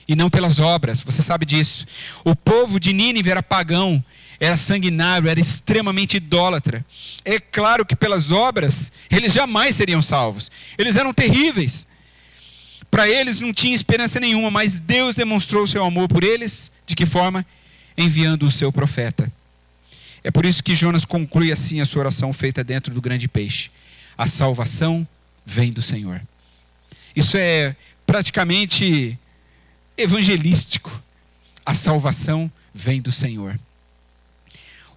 e não pelas obras. Você sabe disso. O povo de Nínive era pagão, era sanguinário, era extremamente idólatra. É claro que pelas obras eles jamais seriam salvos. Eles eram terríveis. Para eles não tinha esperança nenhuma, mas Deus demonstrou o seu amor por eles. De que forma? Enviando o seu profeta. É por isso que Jonas conclui assim a sua oração feita dentro do grande peixe. A salvação vem do Senhor. Isso é praticamente evangelístico. A salvação vem do Senhor.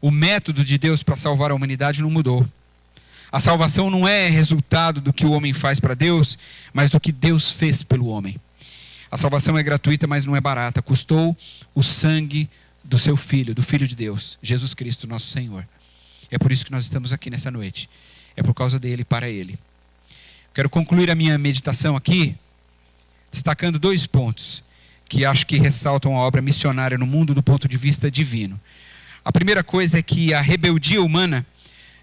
O método de Deus para salvar a humanidade não mudou. A salvação não é resultado do que o homem faz para Deus, mas do que Deus fez pelo homem. A salvação é gratuita, mas não é barata. Custou o sangue do seu Filho, do Filho de Deus, Jesus Cristo, nosso Senhor. É por isso que nós estamos aqui nessa noite. É por causa dele e para ele. Quero concluir a minha meditação aqui, destacando 2 pontos, que acho que ressaltam a obra missionária no mundo do ponto de vista divino. A primeira coisa é que a rebeldia humana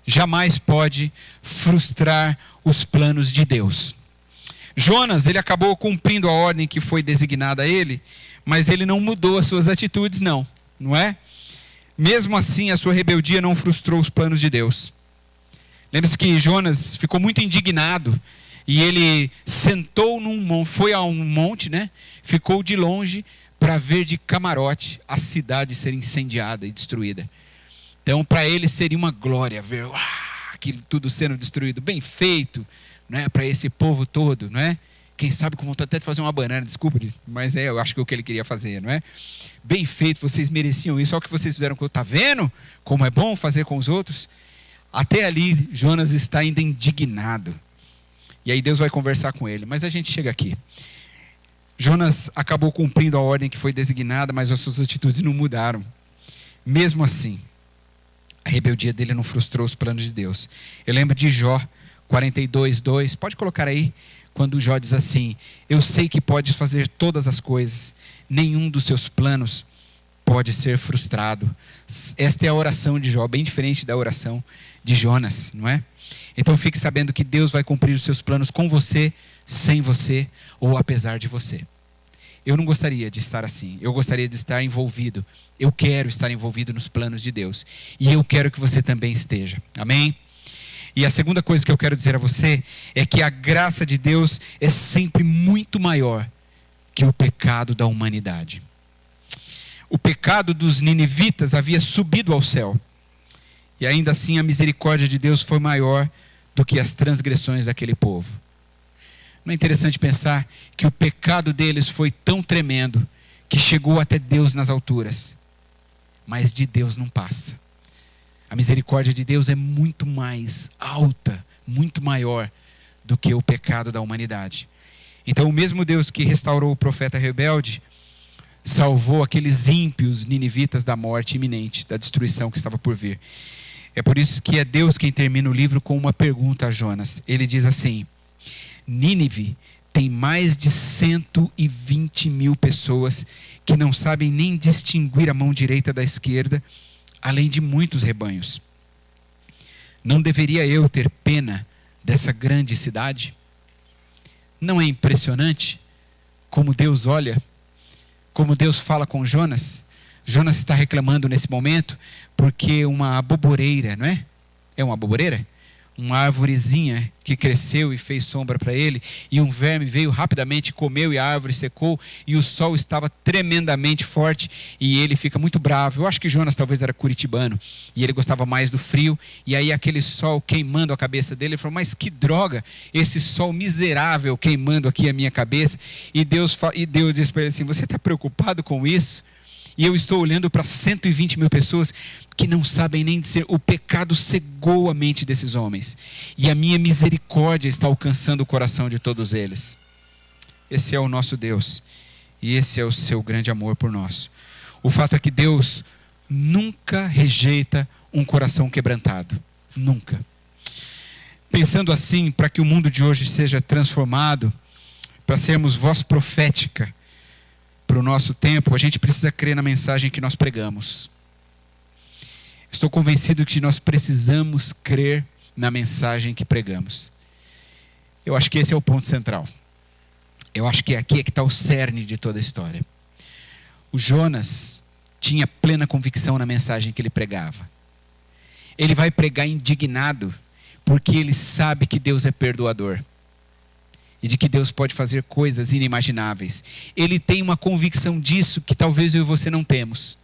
jamais pode frustrar os planos de Deus. Jonas, ele acabou cumprindo a ordem que foi designada a ele, mas ele não mudou as suas atitudes, não é? Mesmo assim, a sua rebeldia não frustrou os planos de Deus. Lembre-se que Jonas ficou muito indignado e ele sentou num monte, foi a um monte, ficou de longe para ver de camarote a cidade ser incendiada e destruída. Então, para ele seria uma glória ver aquilo tudo sendo destruído, bem feito, para esse povo todo, Quem sabe com vontade até de fazer uma banana, desculpa, mas eu acho que é o que ele queria fazer, Bem feito, vocês mereciam isso, olha o que vocês fizeram, está vendo como é bom fazer com os outros? Até ali, Jonas está ainda indignado. E aí Deus vai conversar com ele, mas a gente chega aqui. Jonas acabou cumprindo a ordem que foi designada, mas as suas atitudes não mudaram. Mesmo assim, a rebeldia dele não frustrou os planos de Deus. Eu lembro de Jó 42:2. Pode colocar aí, quando Jó diz assim: eu sei que podes fazer todas as coisas, nenhum dos seus planos pode ser frustrado. Esta é a oração de Jó, bem diferente da oração de Jonas, não é? Então fique sabendo que Deus vai cumprir os seus planos com você, sem você ou apesar de você. Eu não gostaria de estar assim. Eu gostaria de estar envolvido. Eu quero estar envolvido nos planos de Deus. E eu quero que você também esteja. Amém? E a segunda coisa que eu quero dizer a você é que a graça de Deus é sempre muito maior que o pecado da humanidade. O pecado dos ninivitas havia subido ao céu. E ainda assim a misericórdia de Deus foi maior do que as transgressões daquele povo. Não é interessante pensar que o pecado deles foi tão tremendo que chegou até Deus nas alturas. Mas de Deus não passa. A misericórdia de Deus é muito mais alta, muito maior do que o pecado da humanidade. Então o mesmo Deus que restaurou o profeta rebelde, salvou aqueles ímpios ninivitas da morte iminente, da destruição que estava por vir. É por isso que é Deus quem termina o livro com uma pergunta a Jonas. Ele diz assim: Nínive tem mais de 120 mil pessoas que não sabem nem distinguir a mão direita da esquerda, além de muitos rebanhos. Não deveria eu ter pena dessa grande cidade? Não é impressionante como Deus olha, como Deus fala com Jonas? Jonas está reclamando nesse momento porque uma aboboreira, não é? É uma aboboreira? Uma árvorezinha que cresceu e fez sombra para ele, e um verme veio rapidamente, comeu e a árvore secou, e o sol estava tremendamente forte, e ele fica muito bravo. Eu acho que Jonas talvez era curitibano, e ele gostava mais do frio, e aí aquele sol queimando a cabeça dele, ele falou: mas que droga, esse sol miserável queimando aqui a minha cabeça. E Deus disse para ele assim: você está preocupado com isso? E eu estou olhando para 120 mil pessoas que não sabem nem dizer. O pecado cegou a mente desses homens. E a minha misericórdia está alcançando o coração de todos eles. Esse é o nosso Deus. E esse é o seu grande amor por nós. O fato é que Deus nunca rejeita um coração quebrantado. Nunca. Pensando assim, para que o mundo de hoje seja transformado, para sermos voz profética para o nosso tempo, a gente precisa crer na mensagem que nós pregamos. Estou convencido que nós precisamos crer na mensagem que pregamos. Eu acho que esse é o ponto central. Eu acho que aqui é que está o cerne de toda a história. O Jonas tinha plena convicção na mensagem que ele pregava. Ele vai pregar indignado, porque ele sabe que Deus é perdoador. E de que Deus pode fazer coisas inimagináveis. Ele tem uma convicção disso que talvez eu e você não temos.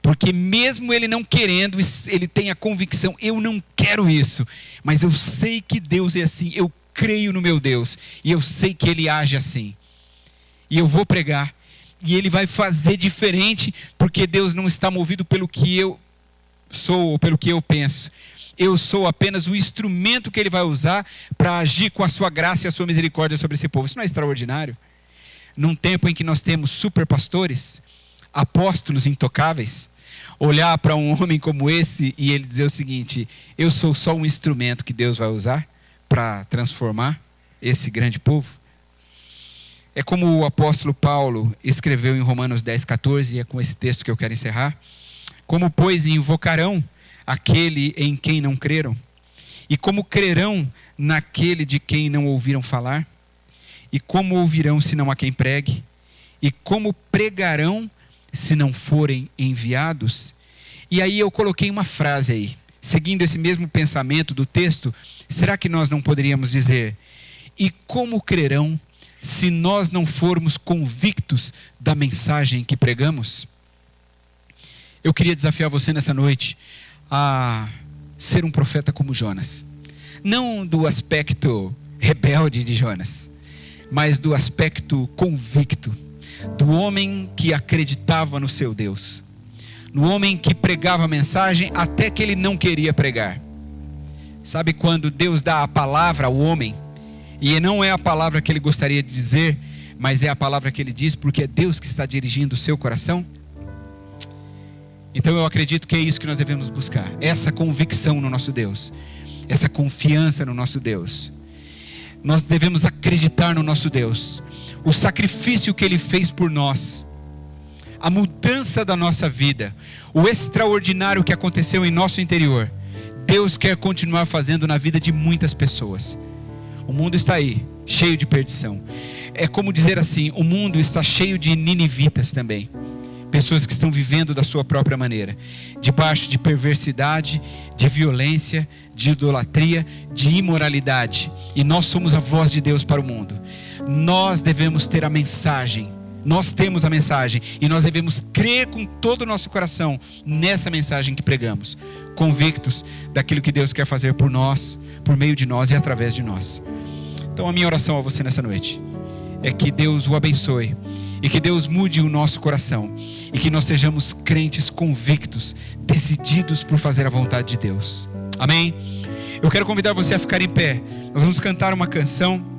Porque mesmo ele não querendo, ele tem a convicção: eu não quero isso, mas eu sei que Deus é assim, eu creio no meu Deus, e eu sei que Ele age assim. E eu vou pregar, e Ele vai fazer diferente, porque Deus não está movido pelo que eu sou, ou pelo que eu penso. Eu sou apenas o instrumento que Ele vai usar para agir com a sua graça e a sua misericórdia sobre esse povo. Isso não é extraordinário? Num tempo em que nós temos super pastores, apóstolos intocáveis, olhar para um homem como esse e ele dizer o seguinte: eu sou só um instrumento que Deus vai usar para transformar esse grande povo. É como o apóstolo Paulo escreveu em Romanos 10,14, e é com esse texto que eu quero encerrar: como, pois, invocarão aquele em quem não creram? E como crerão naquele de quem não ouviram falar? E como ouvirão se não há quem pregue? E como pregarão se não forem enviados? E aí eu coloquei uma frase aí, seguindo esse mesmo pensamento do texto. Será que nós não poderíamos dizer: e como crerão se nós não formos convictos da mensagem que pregamos? Eu queria desafiar você nessa noite a ser um profeta como Jonas. Não do aspecto rebelde de Jonas, mas do aspecto convicto, do homem que acreditava no seu Deus, no homem que pregava a mensagem até que ele não queria pregar. Sabe quando Deus dá a palavra ao homem, e não é a palavra que ele gostaria de dizer, mas é a palavra que ele diz porque é Deus que está dirigindo o seu coração? Então eu acredito que é isso que nós devemos buscar, essa convicção no nosso Deus, essa confiança no nosso Deus. Nós devemos acreditar no nosso Deus, o sacrifício que Ele fez por nós, a mudança da nossa vida, o extraordinário que aconteceu em nosso interior. Deus quer continuar fazendo na vida de muitas pessoas. O mundo está aí, cheio de perdição. É como dizer assim, o mundo está cheio de ninivitas também. Pessoas que estão vivendo da sua própria maneira, debaixo de perversidade, de violência, de idolatria, de imoralidade. E nós somos a voz de Deus para o mundo. Nós devemos ter a mensagem. Nós temos a mensagem e nós devemos crer com todo o nosso coração nessa mensagem que pregamos, convictos daquilo que Deus quer fazer por nós, por meio de nós e através de nós. Então a minha oração a você nessa noite é que Deus o abençoe e que Deus mude o nosso coração e que nós sejamos crentes convictos, decididos por fazer a vontade de Deus. Amém? Eu quero convidar você a ficar em pé. Nós vamos cantar uma canção.